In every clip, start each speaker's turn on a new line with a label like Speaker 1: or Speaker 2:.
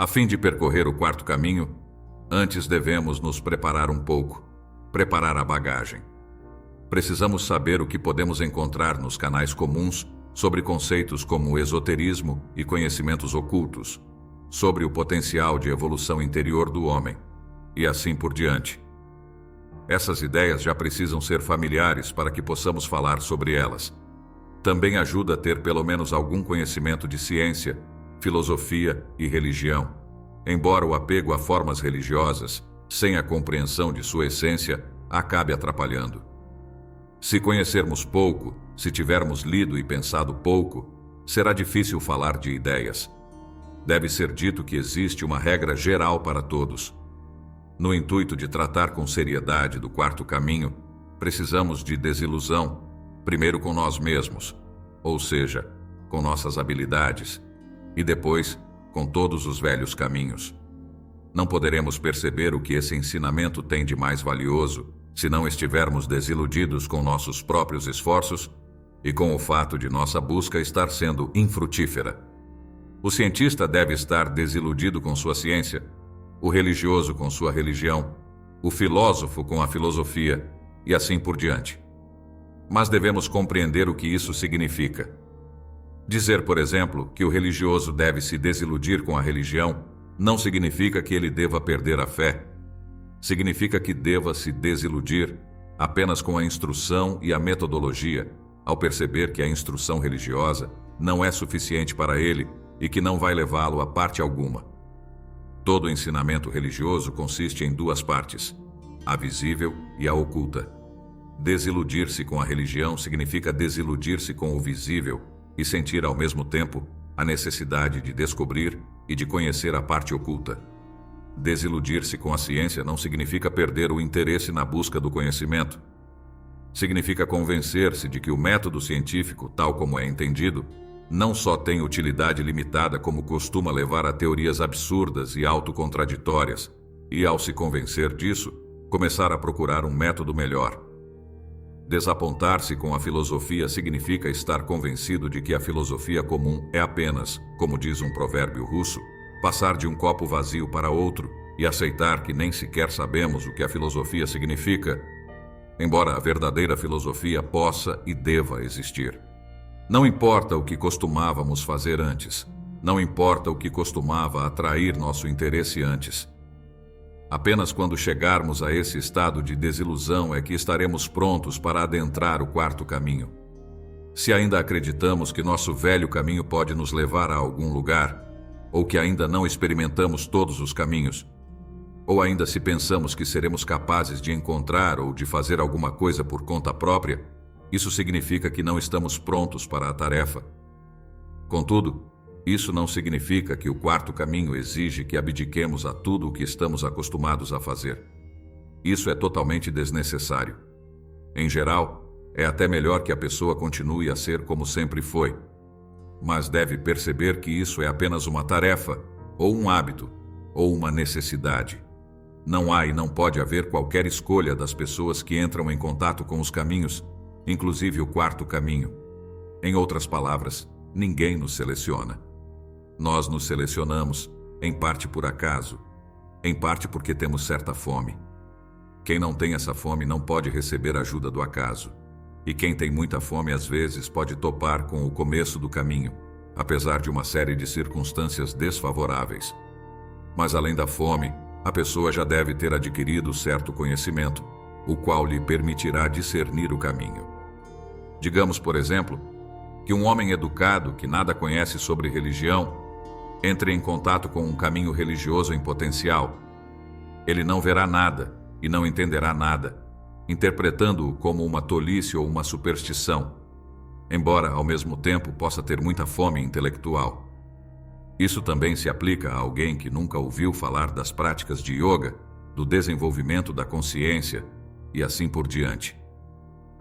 Speaker 1: A fim de percorrer o quarto caminho, antes devemos nos preparar um pouco, preparar a bagagem. Precisamos saber o que podemos encontrar nos canais comuns sobre conceitos como esoterismo e conhecimentos ocultos, sobre o potencial de evolução interior do homem, e assim por diante. Essas ideias já precisam ser familiares para que possamos falar sobre elas. Também ajuda a ter pelo menos algum conhecimento de ciência, filosofia e religião, embora o apego a formas religiosas, sem a compreensão de sua essência, acabe atrapalhando. Se conhecermos pouco, se tivermos lido e pensado pouco, será difícil falar de ideias. Deve ser dito que existe uma regra geral para todos. No intuito de tratar com seriedade do quarto caminho, precisamos de desilusão, primeiro com nós mesmos, ou seja, com nossas habilidades, e depois com todos os velhos caminhos. Não poderemos perceber o que esse ensinamento tem de mais valioso se não estivermos desiludidos com nossos próprios esforços e com o fato de nossa busca estar sendo infrutífera. O cientista deve estar desiludido com sua ciência, o religioso com sua religião, o filósofo com a filosofia e assim por diante. Mas devemos compreender o que isso significa. Dizer, por exemplo, que o religioso deve se desiludir com a religião não significa que ele deva perder a fé. Significa que deva se desiludir apenas com a instrução e a metodologia, ao perceber que a instrução religiosa não é suficiente para ele e que não vai levá-lo a parte alguma. Todo ensinamento religioso consiste em duas partes, a visível e a oculta. Desiludir-se com a religião significa desiludir-se com o visível e sentir ao mesmo tempo a necessidade de descobrir e de conhecer a parte oculta. Desiludir-se com a ciência não significa perder o interesse na busca do conhecimento. Significa convencer-se de que o método científico, tal como é entendido, não só tem utilidade limitada como costuma levar a teorias absurdas e autocontraditórias, e ao se convencer disso, começar a procurar um método melhor. Desapontar-se com a filosofia significa estar convencido de que a filosofia comum é apenas, como diz um provérbio russo, passar de um copo vazio para outro e aceitar que nem sequer sabemos o que a filosofia significa, embora a verdadeira filosofia possa e deva existir. Não importa o que costumávamos fazer antes, não importa o que costumava atrair nosso interesse antes. Apenas quando chegarmos a esse estado de desilusão é que estaremos prontos para adentrar o quarto caminho. Se ainda acreditamos que nosso velho caminho pode nos levar a algum lugar, ou que ainda não experimentamos todos os caminhos, ou ainda se pensamos que seremos capazes de encontrar ou de fazer alguma coisa por conta própria, isso significa que não estamos prontos para a tarefa. Contudo, isso não significa que o quarto caminho exige que abdiquemos a tudo o que estamos acostumados a fazer. Isso é totalmente desnecessário. Em geral, é até melhor que a pessoa continue a ser como sempre foi. Mas deve perceber que isso é apenas uma tarefa, ou um hábito, ou uma necessidade. Não há e não pode haver qualquer escolha das pessoas que entram em contato com os caminhos, inclusive o quarto caminho. Em outras palavras, ninguém nos seleciona. Nós nos selecionamos, em parte por acaso, em parte porque temos certa fome. Quem não tem essa fome não pode receber ajuda do acaso. E quem tem muita fome às vezes pode topar com o começo do caminho, apesar de uma série de circunstâncias desfavoráveis. Mas além da fome, a pessoa já deve ter adquirido certo conhecimento, o qual lhe permitirá discernir o caminho. Digamos, por exemplo, que um homem educado que nada conhece sobre religião entre em contato com um caminho religioso em potencial. Ele não verá nada e não entenderá nada, interpretando-o como uma tolice ou uma superstição, embora ao mesmo tempo possa ter muita fome intelectual. Isso também se aplica a alguém que nunca ouviu falar das práticas de yoga, do desenvolvimento da consciência e assim por diante.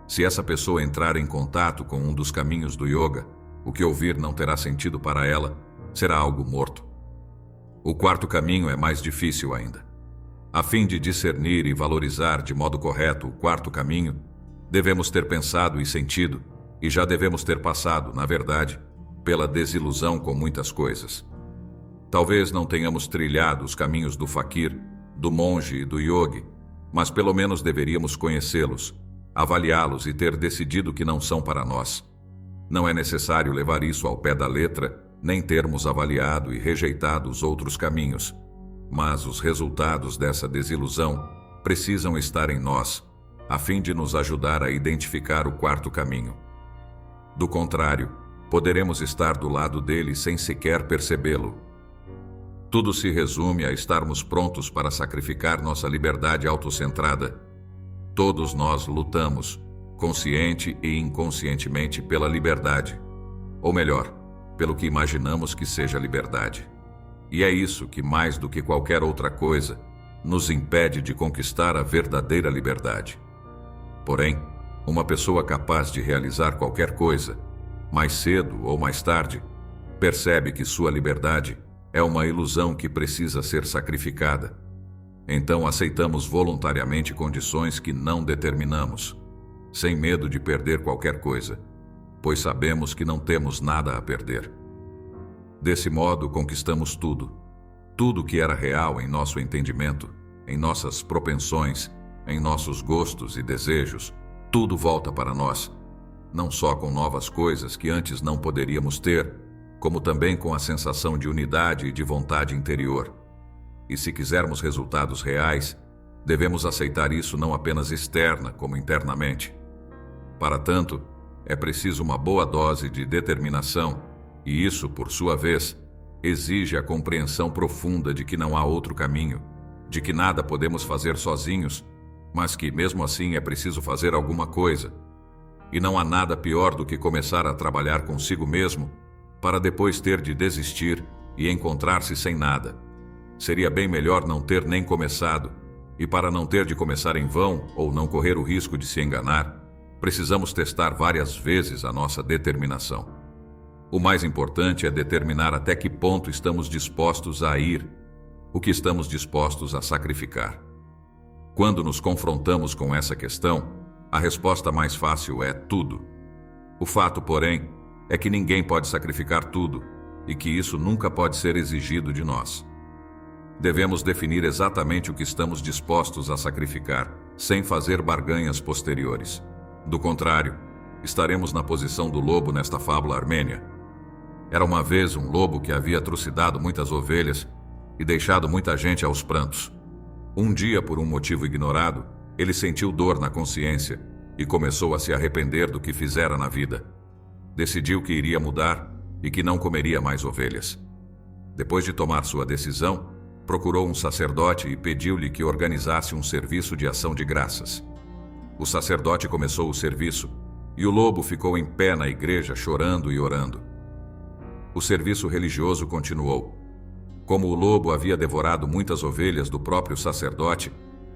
Speaker 1: Se essa pessoa entrar em contato com um dos caminhos do yoga, o que ouvir não terá sentido para ela, será algo morto. O quarto caminho é mais difícil ainda. A fim de discernir e valorizar de modo correto o quarto caminho, devemos ter pensado e sentido, e já devemos ter passado, na verdade, pela desilusão com muitas coisas. Talvez não tenhamos trilhado os caminhos do faquir, do monge e do yogi, mas pelo menos deveríamos conhecê-los, avaliá-los e ter decidido que não são para nós. Não é necessário levar isso ao pé da letra, nem termos avaliado e rejeitado os outros caminhos, mas os resultados dessa desilusão precisam estar em nós, a fim de nos ajudar a identificar o quarto caminho. Do contrário, poderemos estar do lado dele sem sequer percebê-lo. Tudo se resume a estarmos prontos para sacrificar nossa liberdade autocentrada. Todos nós lutamos, consciente e inconscientemente, pela liberdade. Ou melhor, pelo que imaginamos que seja liberdade. E é isso que, mais do que qualquer outra coisa, nos impede de conquistar a verdadeira liberdade. Porém, uma pessoa capaz de realizar qualquer coisa, mais cedo ou mais tarde, percebe que sua liberdade é uma ilusão que precisa ser sacrificada. Então aceitamos voluntariamente condições que não determinamos, sem medo de perder qualquer coisa, pois sabemos que não temos nada a perder. Desse modo, conquistamos tudo. Tudo que era real em nosso entendimento, em nossas propensões, em nossos gostos e desejos, tudo volta para nós, não só com novas coisas que antes não poderíamos ter, como também com a sensação de unidade e de vontade interior. E se quisermos resultados reais, devemos aceitar isso não apenas externa, como internamente. Para tanto, é preciso uma boa dose de determinação, e isso, por sua vez, exige a compreensão profunda de que não há outro caminho, de que nada podemos fazer sozinhos, mas que, mesmo assim, é preciso fazer alguma coisa. E não há nada pior do que começar a trabalhar consigo mesmo, para depois ter de desistir e encontrar-se sem nada. Seria bem melhor não ter nem começado, e para não ter de começar em vão ou não correr o risco de se enganar, precisamos testar várias vezes a nossa determinação. O mais importante é determinar até que ponto estamos dispostos a ir, o que estamos dispostos a sacrificar. Quando nos confrontamos com essa questão, a resposta mais fácil é tudo. O fato, porém, é que ninguém pode sacrificar tudo e que isso nunca pode ser exigido de nós. Devemos definir exatamente o que estamos dispostos a sacrificar, sem fazer barganhas posteriores. Do contrário, estaremos na posição do lobo nesta fábula armênia. Era uma vez um lobo que havia trucidado muitas ovelhas e deixado muita gente aos prantos. Um dia, por um motivo ignorado, ele sentiu dor na consciência e começou a se arrepender do que fizera na vida. Decidiu que iria mudar e que não comeria mais ovelhas. Depois de tomar sua decisão, procurou um sacerdote e pediu-lhe que organizasse um serviço de ação de graças. O sacerdote começou o serviço e o lobo ficou em pé na igreja chorando e orando. O serviço religioso continuou. Como o lobo havia devorado muitas ovelhas do próprio sacerdote,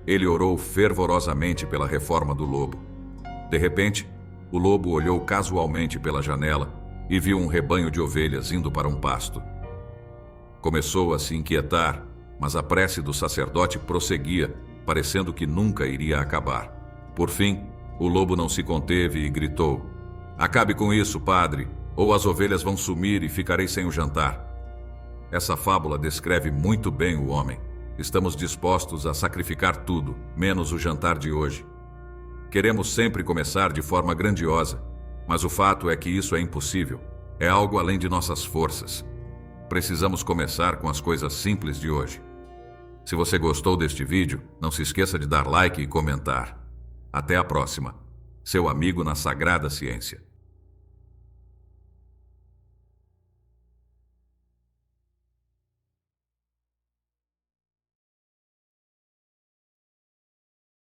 Speaker 1: ele orou fervorosamente pela reforma do lobo. De repente, o lobo olhou casualmente pela janela e viu um rebanho de ovelhas indo para um pasto. Começou a se inquietar, mas a prece do sacerdote prosseguia, parecendo que nunca iria acabar. Por fim, o lobo não se conteve e gritou: "Acabe com isso, padre, ou as ovelhas vão sumir e ficarei sem o jantar." Essa fábula descreve muito bem o homem. Estamos dispostos a sacrificar tudo, menos o jantar de hoje. Queremos sempre começar de forma grandiosa, mas o fato é que isso é impossível. É algo além de nossas forças. Precisamos começar com as coisas simples de hoje. Se você gostou deste vídeo, não se esqueça de dar like e comentar. Até a próxima. Seu amigo na Sagrada Ciência.